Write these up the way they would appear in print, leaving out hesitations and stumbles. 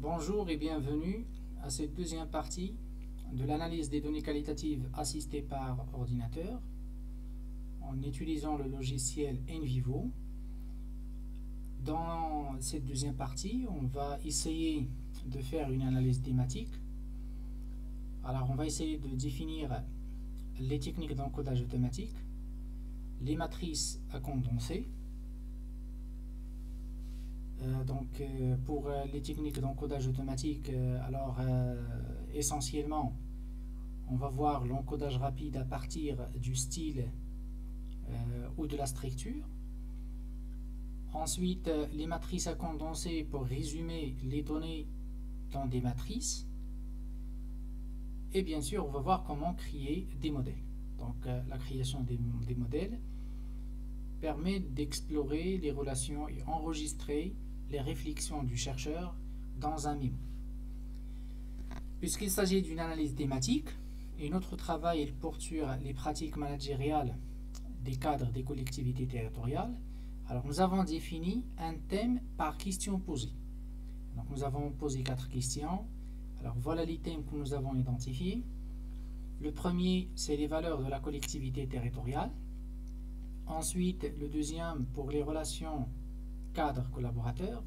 Bonjour et bienvenue à cette deuxième partie de l'analyse des données qualitatives assistées par ordinateur en utilisant le logiciel NVivo. Dans cette deuxième partie, on va essayer de faire une analyse thématique. Alors, on va essayer de définir les techniques d'encodage automatique, les matrices à condenser. Pour les techniques d'encodage automatique, essentiellement, on va voir l'encodage rapide à partir du style ou de la structure. Ensuite, les matrices à condenser pour résumer les données dans des matrices. Et bien sûr, on va voir comment créer des modèles. Donc, la création des modèles permet d'explorer les relations et enregistrer les réflexions du chercheur dans un mémo. Puisqu'il s'agit d'une analyse thématique, et notre travail porte sur les pratiques managériales des cadres des collectivités territoriales, alors nous avons défini un thème par question posée. Donc nous avons posé 4 questions. Alors voilà les thèmes que nous avons identifiés. Le premier, c'est les valeurs de la collectivité territoriale. Ensuite, le deuxième, pour les relations cadre-collaborateur.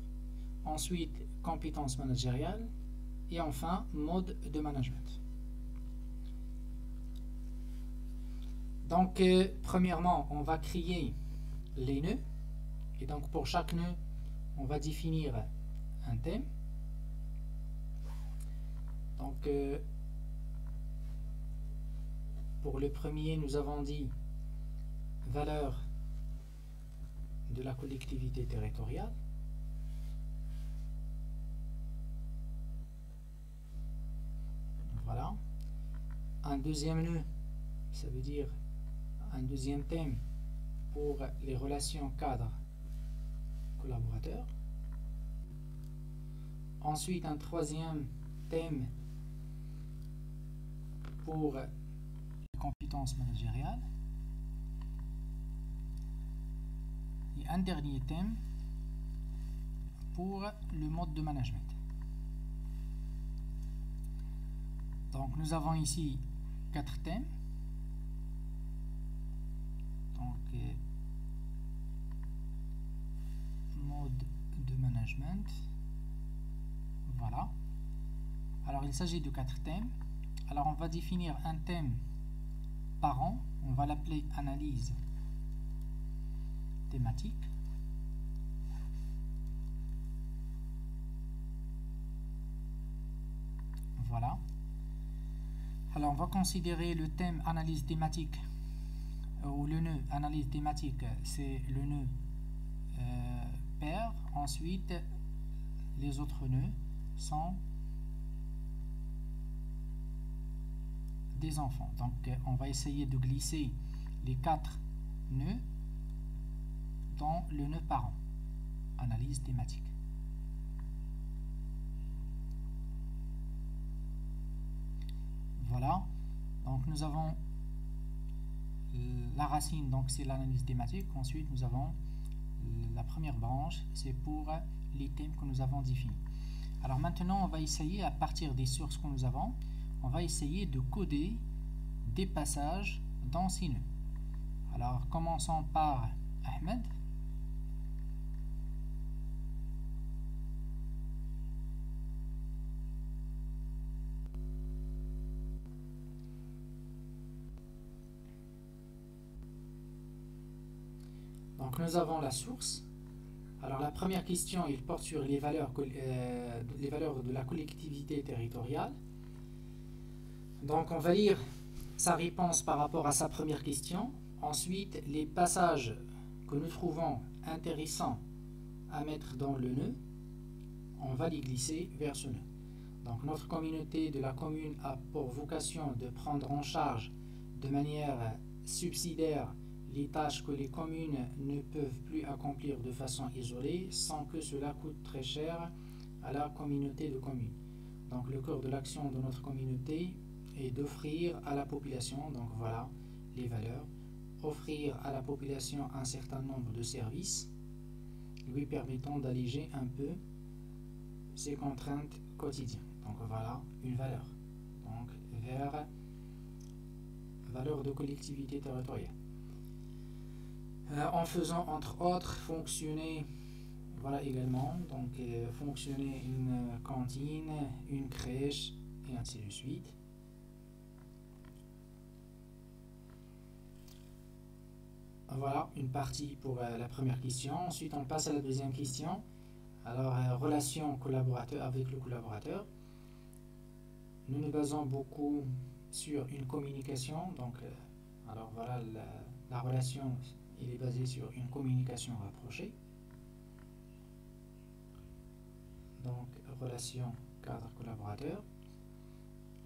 Ensuite, compétences managériales. Et enfin, mode de management. Donc, premièrement, on va créer les nœuds. Et donc, pour chaque nœud, on va définir un thème. Donc, pour le premier, nous avons dit valeur de la collectivité territoriale. Voilà. Un deuxième nœud, ça veut dire un deuxième thème pour les relations cadre-collaborateur. Ensuite, un troisième thème pour les compétences managériales. Et un dernier thème pour le mode de management. Donc nous avons ici 4 thèmes. Donc mode de management. Voilà. Alors il s'agit de 4 thèmes. Alors on va définir un thème par an. On va l'appeler analyse thématique. Voilà. Alors on va considérer le thème analyse thématique ou le nœud analyse thématique, c'est le nœud père. Ensuite, les autres nœuds sont des enfants. Donc on va essayer de glisser les 4 nœuds dans le nœud parent, analyse thématique. Voilà, donc nous avons la racine, donc c'est l'analyse thématique. Ensuite nous avons la première branche, c'est pour les thèmes que nous avons définis. Alors maintenant on va essayer, à partir des sources que nous avons, on va essayer de coder des passages dans ces nœuds. Alors commençons par Ahmed. Donc nous avons la source. Alors la première question, il porte sur les valeurs de la collectivité territoriale. Donc on va lire sa réponse par rapport à sa première question. Ensuite, les passages que nous trouvons intéressants à mettre dans le nœud, on va les glisser vers ce nœud. Donc notre communauté de la commune a pour vocation de prendre en charge de manière subsidiaire les tâches que les communes ne peuvent plus accomplir de façon isolée sans que cela coûte très cher à la communauté de communes. Donc le cœur de l'action de notre communauté est d'offrir à la population, donc voilà les valeurs, offrir à la population un certain nombre de services lui permettant d'alléger un peu ses contraintes quotidiennes. Donc voilà une valeur. Donc vers valeur de collectivité territoriale. En faisant entre autres fonctionner, voilà également, donc fonctionner une cantine, une crèche et ainsi de suite. Voilà une partie pour la première question. Ensuite on passe à la deuxième question. Alors relation collaborateur avec le collaborateur. Nous nous basons beaucoup sur une communication. Donc alors voilà la relation. Il est basé sur une communication rapprochée. Donc, relation cadre-collaborateur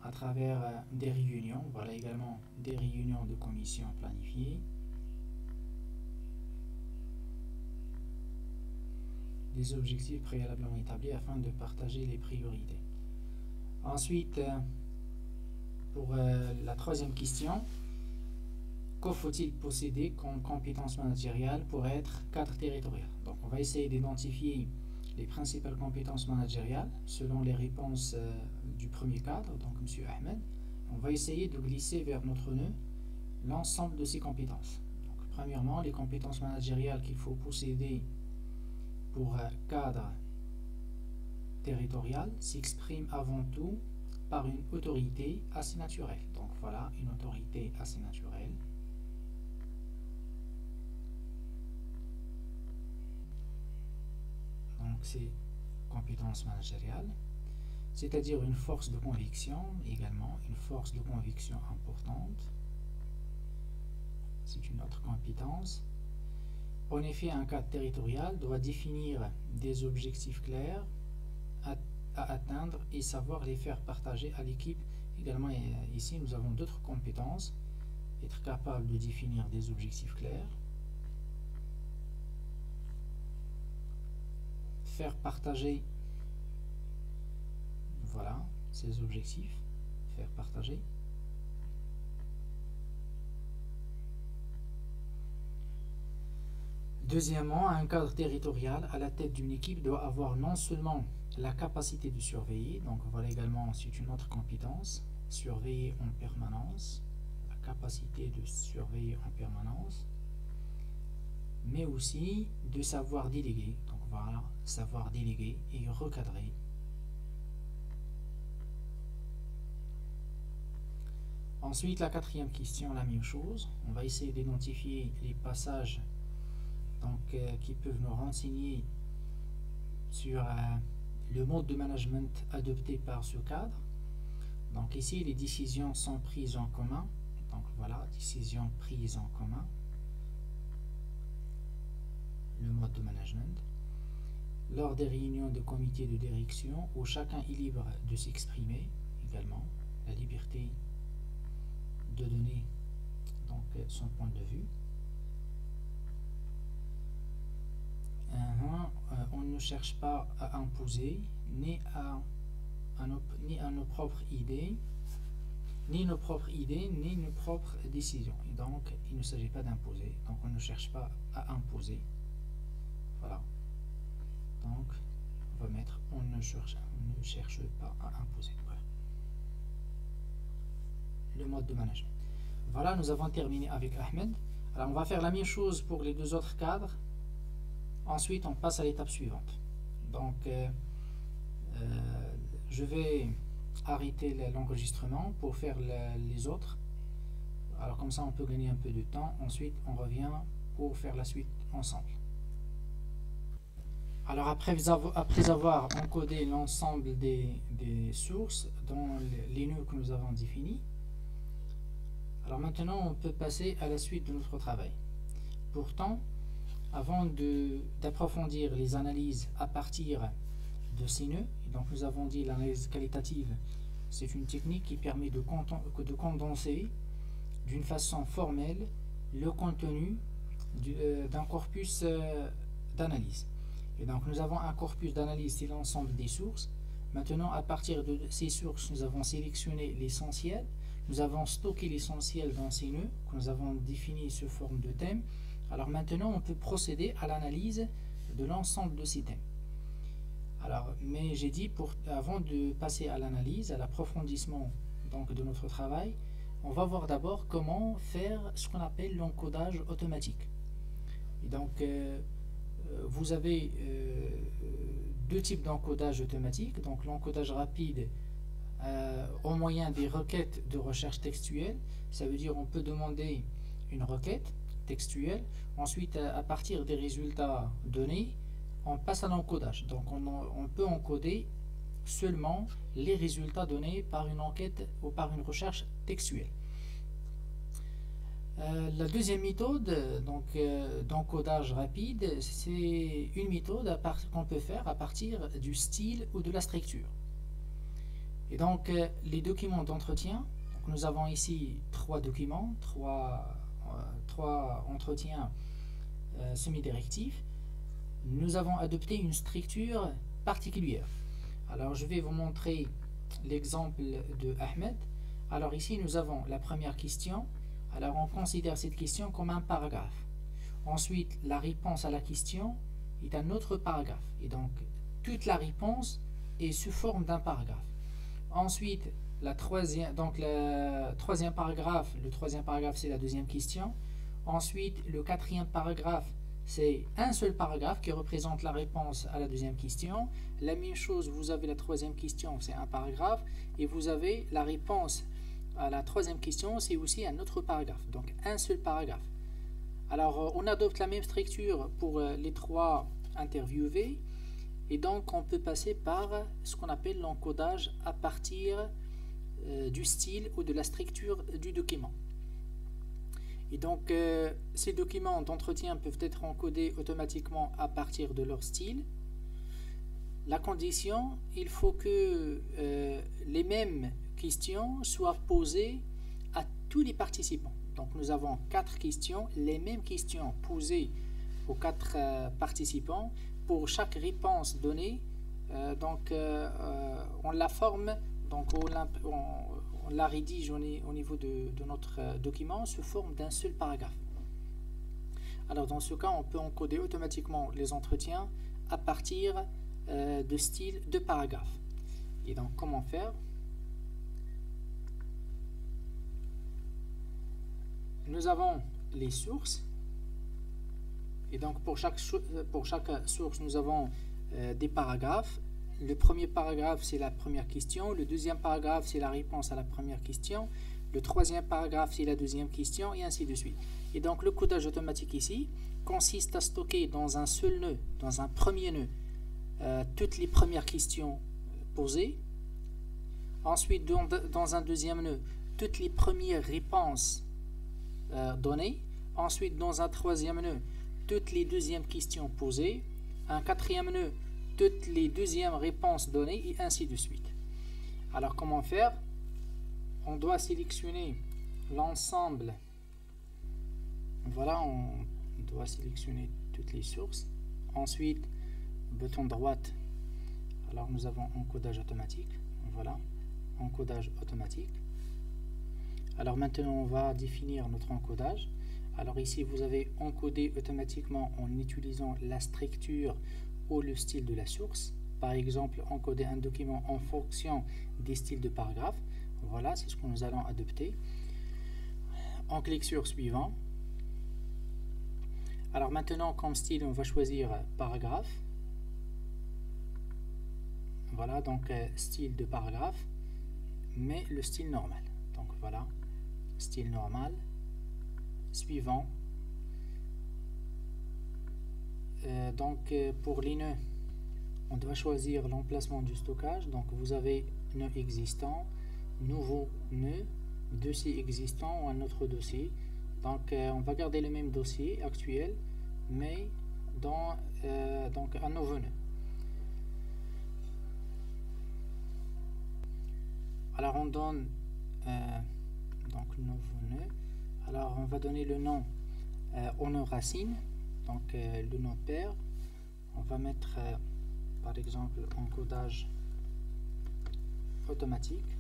à travers des réunions. Voilà également des réunions de commission planifiées. Des objectifs préalablement établis afin de partager les priorités. Ensuite, pour la troisième question, que faut-il posséder comme compétences managériales pour être cadre territorial? Donc on va essayer d'identifier les principales compétences managériales selon les réponses du premier cadre, donc M. Ahmed. On va essayer de glisser vers notre nœud l'ensemble de ces compétences. Donc, premièrement, les compétences managériales qu'il faut posséder pour cadre territorial s'expriment avant tout par une autorité assez naturelle. Donc voilà, une autorité assez naturelle. Donc c'est compétences managériales, c'est-à-dire une force de conviction, également une force de conviction importante. C'est une autre compétence. En effet, un cadre territorial doit définir des objectifs clairs à atteindre et savoir les faire partager à l'équipe. Également, ici, nous avons d'autres compétences. Être capable de définir des objectifs clairs. Faire partager, voilà, ces objectifs. Faire partager. Deuxièmement, un cadre territorial à la tête d'une équipe doit avoir non seulement la capacité de surveiller, donc voilà également, c'est une autre compétence, surveiller en permanence, la capacité de surveiller en permanence, mais aussi de savoir déléguer, donc voilà, savoir déléguer et recadrer. Ensuite, la quatrième question, la même chose, on va essayer d'identifier les passages donc, qui peuvent nous renseigner sur le mode de management adopté par ce cadre. Donc ici, les décisions sont prises en commun. Donc voilà, décisions prises en commun. Le mode de management. Lors des réunions de comité de direction où chacun est libre de s'exprimer, également la liberté de donner donc, son point de vue. On ne cherche pas à imposer ni à nos propres idées, ni nos propres décisions. Et donc, il ne s'agit pas d'imposer. Donc, on ne cherche pas à imposer. Voilà. Donc, on va mettre on ne cherche pas à imposer. Voilà. Le mode de management. Voilà, nous avons terminé avec Ahmed. Alors, on va faire la même chose pour les deux autres cadres. Ensuite, on passe à l'étape suivante. Donc, je vais arrêter l'enregistrement pour faire les autres. Alors, comme ça, on peut gagner un peu de temps. Ensuite, on revient pour faire la suite ensemble. Alors, après avoir encodé l'ensemble des sources dans les nœuds que nous avons définis, alors maintenant, on peut passer à la suite de notre travail. Pourtant, avant d'approfondir les analyses à partir de ces nœuds, donc nous avons dit l'analyse qualitative, c'est une technique qui permet de condenser d'une façon formelle le contenu d'un corpus d'analyse. Et donc nous avons un corpus d'analyse, c'est l'ensemble des sources. Maintenant, à partir de ces sources, nous avons sélectionné l'essentiel, nous avons stocké l'essentiel dans ces nœuds, que nous avons défini sous forme de thème. Alors maintenant, on peut procéder à l'analyse de l'ensemble de ces thèmes. Alors, mais j'ai dit, avant de passer à l'analyse, à l'approfondissement donc, de notre travail, on va voir d'abord comment faire ce qu'on appelle l'encodage automatique. Et donc, vous avez deux types d'encodage automatique. Donc, l'encodage rapide au moyen des requêtes de recherche textuelle. Ça veut dire on peut demander une requête textuelle. Ensuite, à partir des résultats donnés, on passe à l'encodage. Donc, on peut encoder seulement les résultats donnés par une enquête ou par une recherche textuelle. La deuxième méthode d'encodage rapide, c'est une méthode qu'on peut faire à partir du style ou de la structure. Et donc, les documents d'entretien, nous avons ici trois documents, trois entretiens semi-directifs. Nous avons adopté une structure particulière. Alors, je vais vous montrer l'exemple de Ahmed. Alors, ici, nous avons la première question. Alors, on considère cette question comme un paragraphe. Ensuite, la réponse à la question est un autre paragraphe. Et donc, toute la réponse est sous forme d'un paragraphe. Ensuite, le troisième paragraphe, c'est la deuxième question. Ensuite, le quatrième paragraphe, c'est un seul paragraphe qui représente la réponse à la deuxième question. La même chose, vous avez la troisième question, c'est un paragraphe. Et vous avez la réponse à la troisième question, c'est aussi un autre paragraphe. Donc, un seul paragraphe. Alors, on adopte la même structure pour les trois interviewés. Et donc, on peut passer par ce qu'on appelle l'encodage à partir du style ou de la structure du document. Et donc, ces documents d'entretien peuvent être encodés automatiquement à partir de leur style. La condition, il faut que les mêmes questions soient posées à tous les participants. Donc, nous avons 4 questions, les mêmes questions posées aux 4 participants. Pour chaque réponse donnée, on la forme, donc on la rédige au niveau de notre document sous forme d'un seul paragraphe. Alors dans ce cas, on peut encoder automatiquement les entretiens à partir de styles de paragraphes. Et donc comment faire? Nous avons les sources. Et donc pour chaque source, nous avons des paragraphes. Le premier paragraphe, c'est la première question. Le deuxième paragraphe, c'est la réponse à la première question. Le troisième paragraphe, c'est la deuxième question, et ainsi de suite. Et donc le codage automatique ici consiste à stocker dans un seul nœud, dans un premier nœud, toutes les premières questions posées. Ensuite, dans un deuxième nœud, toutes les premières réponses données. Ensuite, dans un troisième nœud, toutes les deuxièmes questions posées, un quatrième nœud, toutes les deuxièmes réponses données, et ainsi de suite. Alors, comment faire? On doit sélectionner l'ensemble. Voilà, on doit sélectionner toutes les sources. Ensuite, bouton droite. Alors, nous avons encodage automatique. Voilà, encodage automatique. Alors, maintenant, on va définir notre encodage. Alors ici, vous avez encodé automatiquement en utilisant la structure ou le style de la source. Par exemple, encoder un document en fonction des styles de paragraphes. Voilà, c'est ce que nous allons adopter. On clique sur suivant. Alors maintenant, comme style, on va choisir paragraphe. Voilà, donc style de paragraphe, mais le style normal. Donc voilà, style normal. Suivant. Pour les nœuds, on doit choisir l'emplacement du stockage. Donc vous avez nœud existant, nouveau nœud, dossier existant ou un autre dossier. Donc on va garder le même dossier actuel, mais dans un nouveau nœud. Alors on donne nouveau nœud. Alors on va donner le nom au nom racine, donc le nom père. On va mettre par exemple encodage automatique.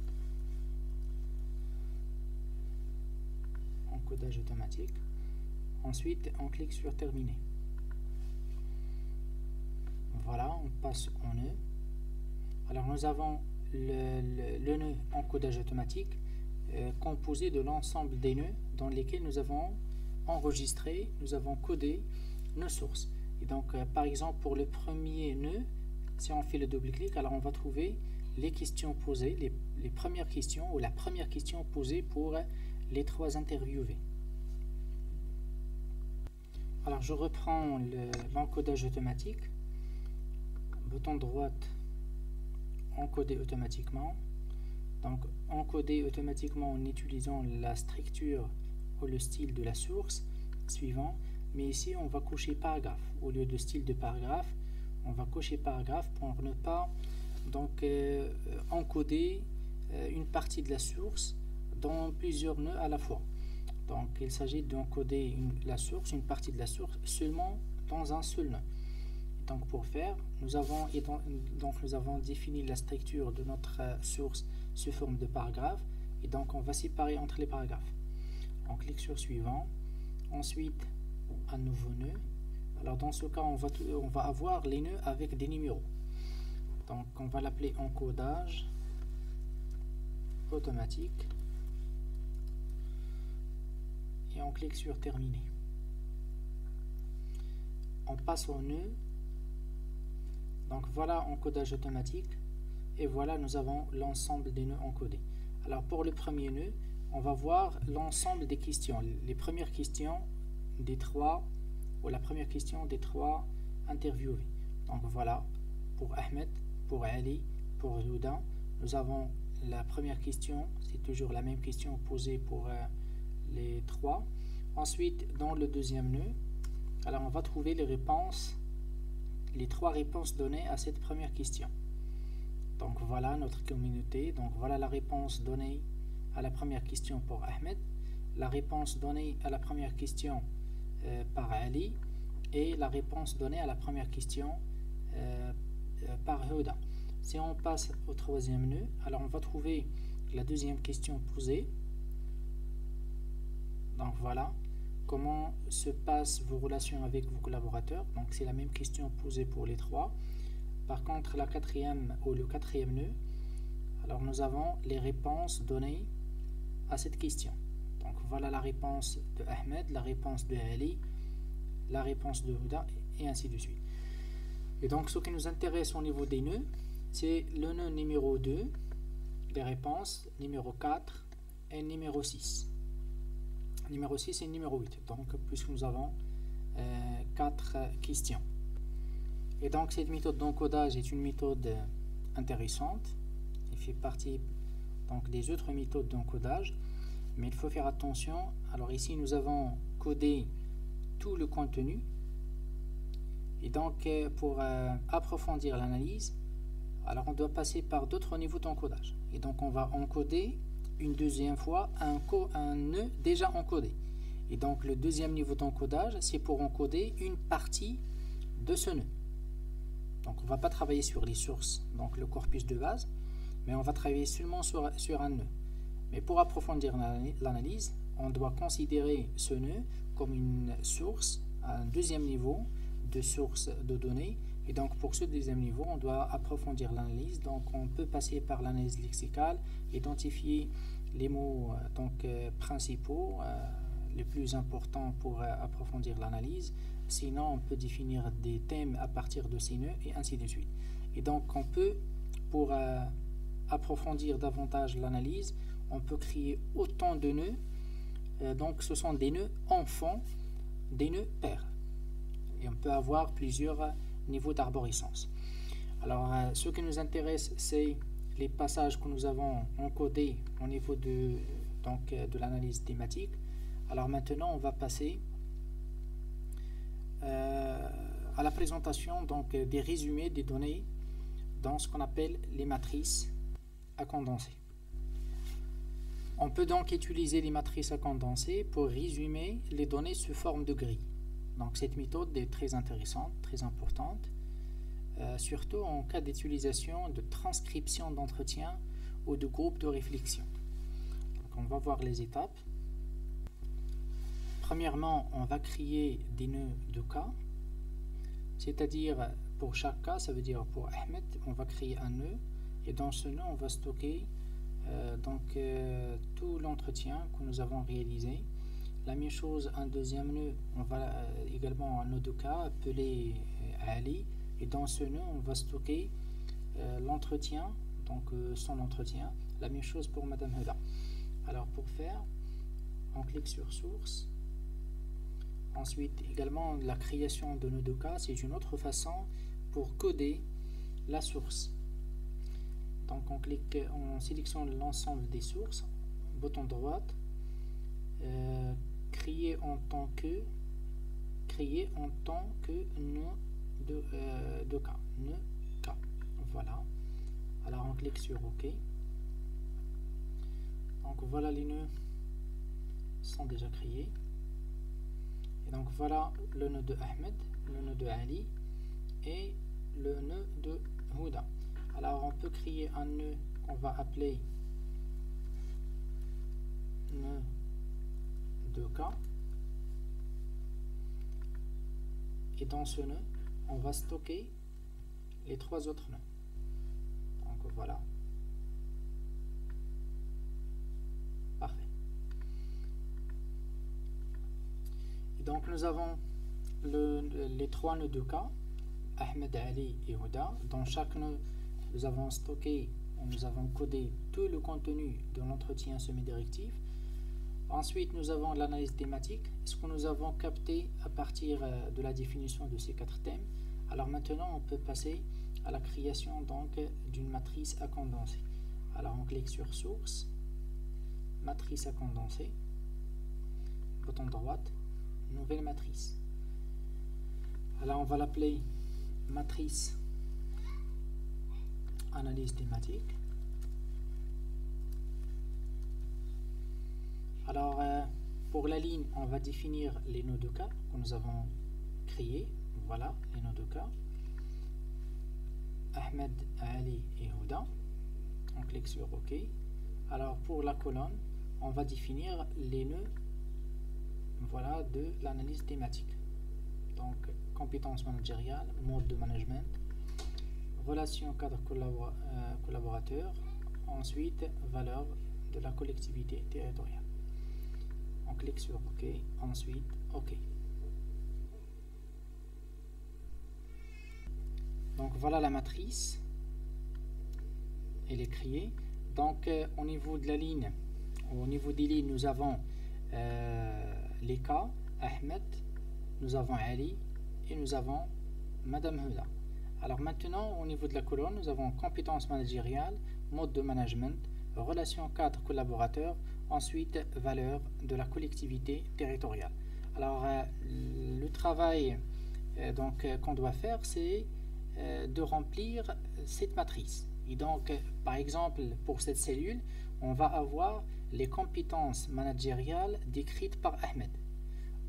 Encodage automatique. Ensuite on clique sur terminer. Voilà, on passe en nœud. Alors nous avons le nœud encodage automatique composé de l'ensemble des nœuds dans lesquels nous avons enregistré, nous avons codé nos sources. Et donc par exemple pour le premier nœud, si on fait le double-clic, alors on va trouver les questions posées, les premières questions ou la première question posée pour les 3 interviewés. Alors je reprends l'encodage automatique, bouton droite, encoder automatiquement. Donc encoder automatiquement en utilisant la structure ou le style de la source suivant, mais ici on va cocher paragraphe. Au lieu de style de paragraphe, on va cocher paragraphe pour ne pas donc encoder une partie de la source dans plusieurs nœuds à la fois. Donc il s'agit d'encoder la source, une partie de la source seulement dans un seul nœud. Donc pour faire, nous avons défini la structure de notre source sous forme de paragraphe, et donc on va séparer entre les paragraphes. On clique sur suivant, ensuite un nouveau nœud. Alors dans ce cas, on va avoir les nœuds avec des numéros. Donc on va l'appeler encodage automatique et on clique sur terminer. On passe au nœud. Donc voilà encodage automatique et voilà nous avons l'ensemble des nœuds encodés. Alors pour le premier nœud, on va voir l'ensemble des questions, les premières questions des 3 ou la première question des 3 interviewés. Donc voilà, pour Ahmed, pour Ali, pour Houda, nous avons la première question, c'est toujours la même question posée pour les 3. Ensuite, dans le deuxième nœud, alors on va trouver les réponses, les 3 réponses données à cette première question. Donc voilà notre communauté, donc voilà la réponse donnée à la première question pour Ahmed, la réponse donnée à la première question par Ali et la réponse donnée à la première question par Houda. Si on passe au troisième nœud, alors on va trouver la deuxième question posée. Donc voilà, comment se passent vos relations avec vos collaborateurs? Donc c'est la même question posée pour les 3. Par contre, la quatrième ou le quatrième nœud, alors nous avons les réponses données à cette question. Donc voilà la réponse de Ahmed, la réponse de Ali, la réponse de Houda et ainsi de suite. Et donc ce qui nous intéresse au niveau des nœuds, c'est le nœud numéro 2, les réponses numéro 4 et numéro 6. Numéro 6 et numéro 8, donc puisque nous avons 4 questions. Et donc cette méthode d'encodage est une méthode intéressante. Elle fait partie donc des autres méthodes d'encodage, mais il faut faire attention. Alors ici nous avons codé tout le contenu, et donc pour approfondir l'analyse, alors on doit passer par d'autres niveaux d'encodage. Et donc on va encoder une deuxième fois un nœud déjà encodé. Et donc le deuxième niveau d'encodage, c'est pour encoder une partie de ce nœud. Donc on ne va pas travailler sur les sources, donc le corpus de base, mais on va travailler seulement sur un nœud. Mais pour approfondir l'analyse, on doit considérer ce nœud comme une source, un deuxième niveau de source de données. Et donc pour ce deuxième niveau, on doit approfondir l'analyse. Donc on peut passer par l'analyse lexicale, identifier les mots principaux, les plus importants pour approfondir l'analyse. Sinon, on peut définir des thèmes à partir de ces nœuds et ainsi de suite. Et donc on peut, pour approfondir davantage l'analyse, on peut créer autant de nœuds. Donc ce sont des nœuds enfants, des nœuds pairs. Et on peut avoir plusieurs niveaux d'arborescence. Alors ce qui nous intéresse, c'est les passages que nous avons encodés au niveau de l'analyse thématique. Alors maintenant, on va passer à la présentation des résumés des données dans ce qu'on appelle les matrices à condenser. On peut donc utiliser les matrices à condenser pour résumer les données sous forme de grille. Donc cette méthode est très intéressante, très importante, surtout en cas d'utilisation de transcription d'entretien ou de groupe de réflexion. Donc on va voir les étapes. Premièrement, on va créer des nœuds de cas, c'est-à-dire pour chaque cas, ça veut dire pour Ahmed, on va créer un nœud Et dans ce nœud, on va stocker tout l'entretien que nous avons réalisé. La même chose, un deuxième nœud, on va également un nœud de cas appelé Ali. Et dans ce nœud, on va stocker l'entretien, son entretien. La même chose pour Madame Huda. Alors pour faire, on clique sur source. Ensuite également la création de nœud de cas, c'est une autre façon pour coder la source. Donc on sélectionne l'ensemble des sources, bouton droit, créer en tant que nœud de cas, nœud cas. Voilà. Alors on clique sur OK. Donc voilà, les nœuds sont déjà créés. Et donc voilà le nœud de Ahmed, le nœud de Ali et le nœud de Huda. Alors on peut créer un nœud qu'on va appeler nœud de cas. Et dans ce nœud, on va stocker les trois autres nœuds. Donc voilà. Parfait. Et donc nous avons les trois nœuds de cas, Ahmed, Ali et Huda. Dans chaque nœud, nous avons stocké, nous avons codé tout le contenu de l'entretien semi-directif. Ensuite, nous avons l'analyse thématique, ce que nous avons capté à partir de la définition de ces quatre thèmes. Alors maintenant, on peut passer à la création d'une matrice à condenser. Alors on clique sur source, matrice à condenser, bouton droit, nouvelle matrice. Alors on va l'appeler matrice analyse thématique. Alors pour la ligne, on va définir les nœuds de cas que nous avons créés. Voilà les nœuds de cas, Ahmed, Ali et Huda. On clique sur OK. Alors pour la colonne, on va définir les nœuds, voilà, de l'analyse thématique. Donc compétences managériales, mode de management, relation cadre collaborateur, ensuite valeur de la collectivité territoriale. On clique sur OK, ensuite OK. Donc voilà la matrice, elle est créée. Donc au niveau de la ligne, au niveau des lignes, nous avons les cas, Ahmed, nous avons Ali et nous avons Madame Huda. Alors maintenant, au niveau de la colonne, nous avons compétences managériales, mode de management, relation cadre collaborateur, ensuite valeur de la collectivité territoriale. Alors le travail qu'on doit faire, c'est de remplir cette matrice. Et donc par exemple pour cette cellule, on va avoir les compétences managériales décrites par Ahmed.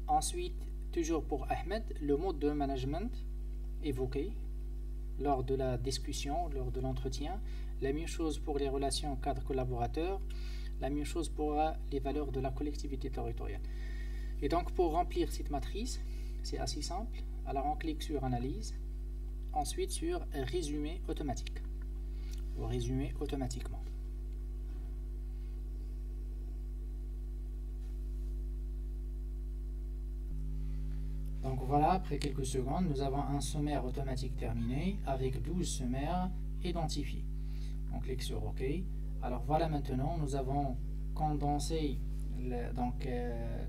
Ensuite, toujours pour Ahmed, le mode de management évoqué lors de la discussion, lors de l'entretien. La même chose pour les relations cadre-collaborateur, la même chose pour les valeurs de la collectivité territoriale. Et donc pour remplir cette matrice, c'est assez simple. Alors on clique sur analyse, ensuite sur résumé automatique, ou résumer automatiquement. Donc voilà, après quelques secondes, nous avons un sommaire automatique terminé avec 12 sommaires identifiés. On clique sur OK. Alors voilà, maintenant nous avons condensé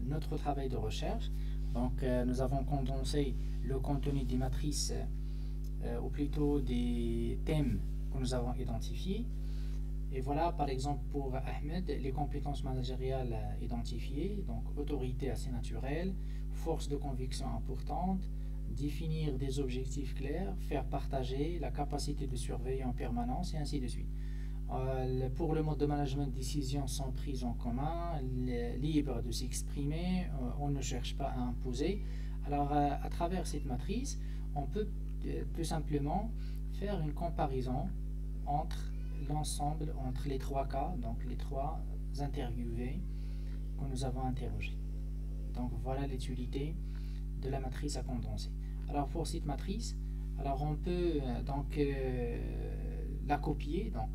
notre travail de recherche. Donc nous avons condensé le contenu des matrices, ou plutôt des thèmes que nous avons identifiés. Et voilà, par exemple pour Ahmed, les compétences managériales identifiées, donc autorité assez naturelle, force de conviction importante, définir des objectifs clairs, faire partager, la capacité de surveiller en permanence et ainsi de suite. Pour le mode de management, décisions sont prises en commun, libre de s'exprimer, on ne cherche pas à imposer. Alors à travers cette matrice, on peut tout simplement faire une comparaison entre l'ensemble, entre les trois cas, donc les trois interviewés que nous avons interrogés. Donc voilà l'utilité de la matrice à condenser. Alors pour cette matrice, alors on peut la copier, donc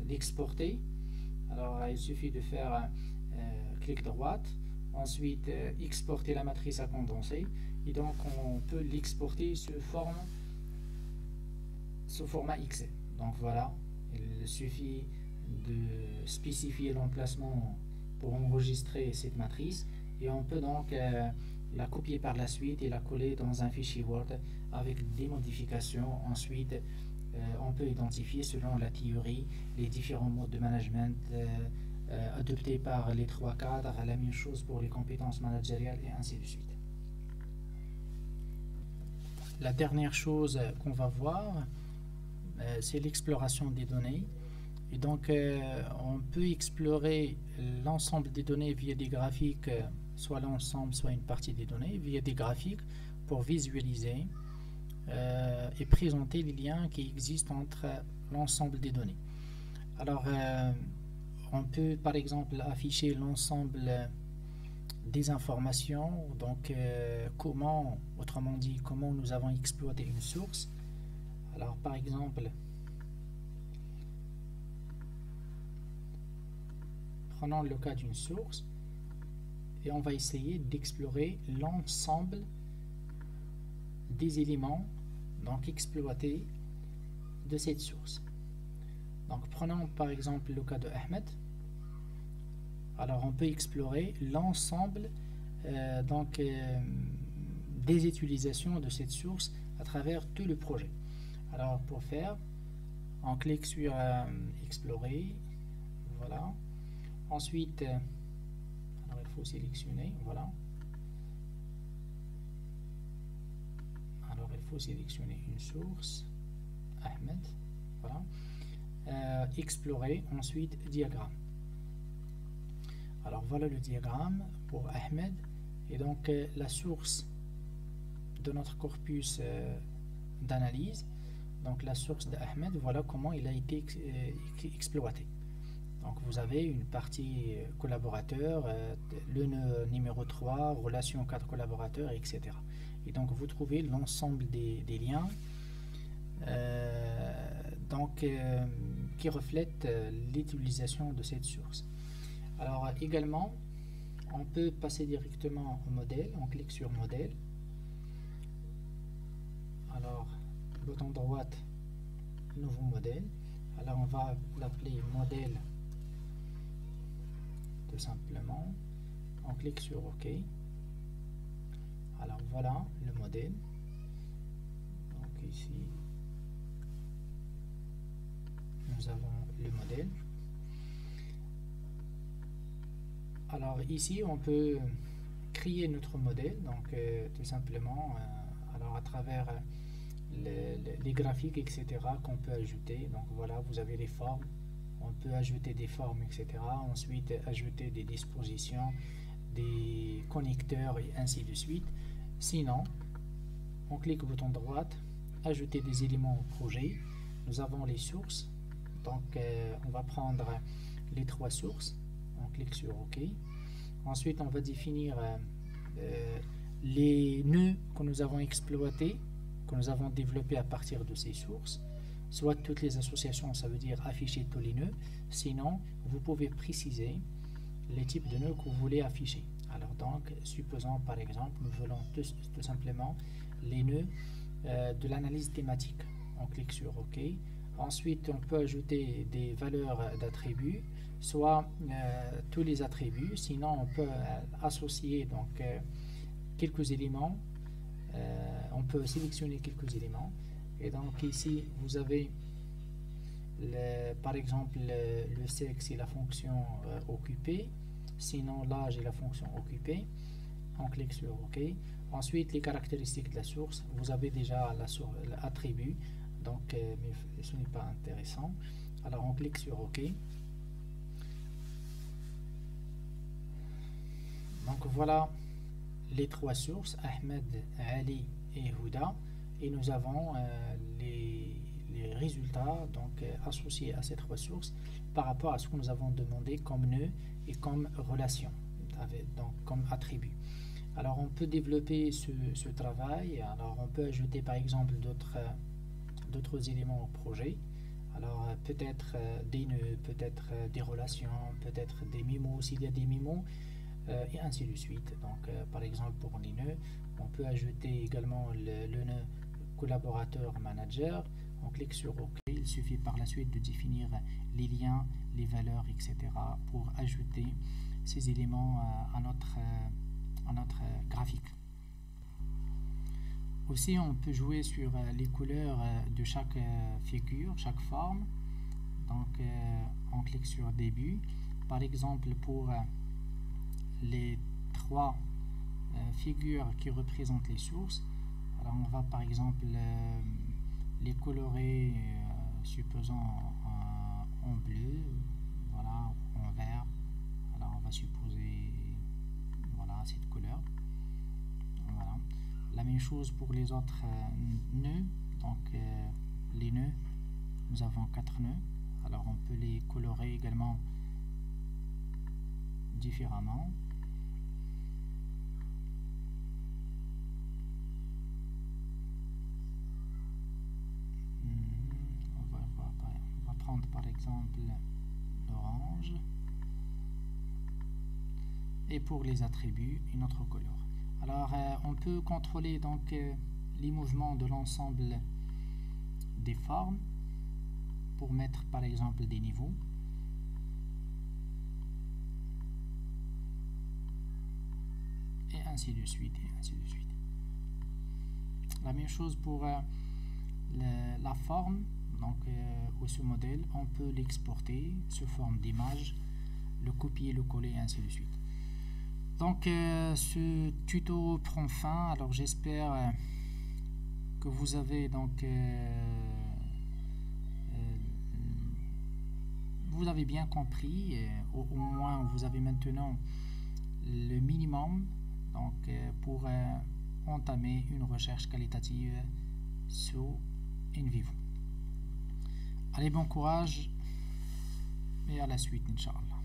l'exporter. Alors il suffit de faire clic droite, ensuite exporter la matrice à condenser, et donc on peut l'exporter sous format Excel. Donc voilà, il suffit de spécifier l'emplacement pour enregistrer cette matrice, et on peut donc la copier par la suite et la coller dans un fichier Word avec des modifications. Ensuite on peut identifier selon la théorie les différents modes de management adoptés par les trois cadres, la même chose pour les compétences managériales et ainsi de suite. La dernière chose qu'on va voir, c'est l'exploration des données. Et donc on peut explorer l'ensemble des données via des graphiques, soit l'ensemble soit une partie des données, via des graphiques pour visualiser et présenter les liens qui existent entre l'ensemble des données. Alors on peut par exemple afficher l'ensemble des informations, donc comment, autrement dit, comment nous avons exploité une source. Alors par exemple, prenons le cas d'une source et on va essayer d'explorer l'ensemble des éléments donc exploités de cette source. Donc prenons par exemple le cas de Ahmed. Alors on peut explorer l'ensemble des utilisations de cette source à travers tout le projet. Alors pour faire, on clique sur explorer, voilà. Ensuite, alors il faut sélectionner, voilà. Alors il faut sélectionner une source, Ahmed, voilà. Explorer, ensuite diagramme. Alors voilà le diagramme pour Ahmed, et donc la source de notre corpus d'analyse, donc la source d'Ahmed, voilà comment il a été exploité. Donc vous avez une partie collaborateur, le numéro 3, relation 4 collaborateurs, etc. Et donc vous trouvez l'ensemble des liens qui reflètent l'utilisation de cette source. Alors également, on peut passer directement au modèle. On clique sur modèle. Alors, bouton droite, nouveau modèle. Alors on va l'appeler modèle tout simplement. On clique sur OK. Alors voilà le modèle. Donc ici, nous avons le modèle. Alors ici, on peut créer notre modèle, donc tout simplement, alors à travers les graphiques, etc., qu'on peut ajouter. Donc voilà, vous avez les formes, on peut ajouter des formes, etc. Ensuite, ajouter des dispositions, des connecteurs et ainsi de suite. Sinon, on clique bouton droite, ajouter des éléments au projet. Nous avons les sources, donc on va prendre les trois sources. On clique sur OK. Ensuite, on va définir les nœuds que nous avons exploités, que nous avons développés à partir de ces sources. Soit toutes les associations, ça veut dire afficher tous les nœuds. Sinon, vous pouvez préciser les types de nœuds que vous voulez afficher. Alors donc, supposons par exemple, nous voulons tout simplement les nœuds de l'analyse thématique. On clique sur OK. Ensuite, on peut ajouter des valeurs d'attributs, soit tous les attributs, sinon on peut associer donc quelques éléments, on peut sélectionner quelques éléments, et donc ici vous avez par exemple le sexe et la fonction occupée, sinon l'âge et la fonction occupée. On clique sur OK. Ensuite, les caractéristiques de la source, vous avez déjà l'attribut, donc mais ce n'est pas intéressant. Alors on clique sur OK. Donc voilà les trois sources, Ahmed, Ali et Houda, et nous avons les résultats donc associés à ces trois sources par rapport à ce que nous avons demandé comme nœud et comme relation, donc comme attribut. Alors on peut développer ce travail. Alors on peut ajouter par exemple d'autres éléments au projet. Alors peut-être des nœuds, peut-être des relations, peut-être des mémos s'il y a des mémos, et ainsi de suite. Donc par exemple pour les nœuds, on peut ajouter également le nœud collaborateur manager. On clique sur OK, il suffit par la suite de définir les liens, les valeurs, etc. pour ajouter ces éléments à notre graphique. Aussi, on peut jouer sur les couleurs de chaque figure, chaque forme. Donc, on clique sur début. Par exemple, pour les trois figures qui représentent les sources, alors on va par exemple les colorer, supposons en bleu, voilà, en vert. Alors on va supposer, voilà, cette couleur. Voilà. La même chose pour les autres nœuds. Donc les nœuds, nous avons 4 nœuds. Alors on peut les colorer également différemment. On va prendre par exemple l'orange. Et pour les attributs, une autre couleur. Alors on peut contrôler donc les mouvements de l'ensemble des formes pour mettre par exemple des niveaux. Et ainsi de suite, et ainsi de suite. La même chose pour la forme, donc ou ce modèle, on peut l'exporter sous forme d'image, le copier, le coller, et ainsi de suite. Donc ce tuto prend fin. Alors j'espère que vous avez donc vous avez bien compris, au moins vous avez maintenant le minimum donc pour entamer une recherche qualitative sur InVivo. Allez, bon courage et à la suite, Inch'Allah.